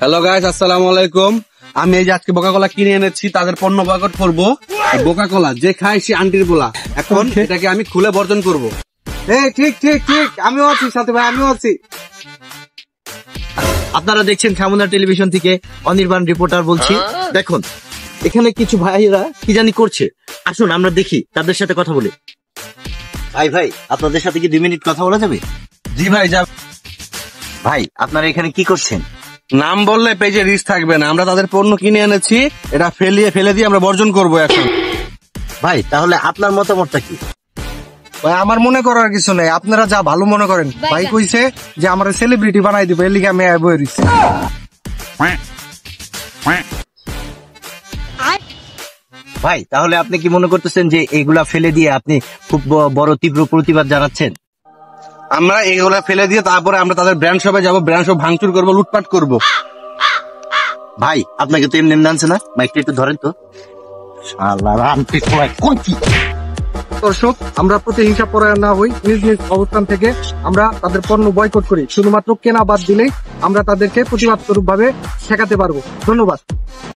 Hello guys, আসসালামু আলাইকুম। আমি এই যে আজকে কোকা কোলা কিনে এনেছি, তাদের পণ্য বয়কট করবো। কোকা কোলা যে খায় সে আন্টির বলা। এখন এটাকে আমি খুলে বর্জন করব। ঠিক ঠিক ঠিক, আমিও আছি সাথে ভাই, আমিও আছি। আপনারা দেখছেন খামুনা টেলিভিশন থেকে অনির্বাণ রিপোর্টার বলছি। দেখুন এখানে কিছু ভাইরা কি জানি করছে, আসুন আমরা দেখি, তাদের সাথে কথা বলি। ভাই আপনাদের সাথে কি 2 মিনিট কথা বলা যাবে? জি ভাই, যা। ভাই আপনারা এখানে কি করছেন? নাম বললে পেজে রিস্ক থাকবে না। আমরা তাদের পণ্য কিনে এনেছি, এটা ফেলে দিয়ে আমরা বর্জন করব এখন। ভাই তাহলে আপনার মতামতটা কি? ভাই আমার মনে করার কিছু নেই, আপনারা যা ভালো মনে করেন। ভাই কইছে যে আমার সেলিব্রিটি বানাই দিবে, এর লিগে আমি বই রইছি। ভাই তাহলে আপনি কি মনে করতেছেন যে এগুলা ফেলে দিয়ে আপনি খুব বড় তীব্র প্রতিবাদ জানাচ্ছেন? আমরা এগুলা ফেলে দিয়ে তারপরে আমরা তাদের ব্র্যান্ড শপে যাবো, ব্র্যান্ড শপ ভাঙচুর করবো, লুটপাট করব। ভাই আপনাকে তো এমনি জানছে না, মাইকটা একটু ধরেন তো। দর্শক, আমরা প্রতিহিংসা পরায়ণ না হই, নিজ নিজ অবস্থান থেকে আমরা তাদের পণ্য বয়কট করি। শুধুমাত্র কেনা বাদ দিলেই আমরা তাদেরকে প্রতিবাদ স্বরূপ ভাবে শেখাতে পারবো। ধন্যবাদ।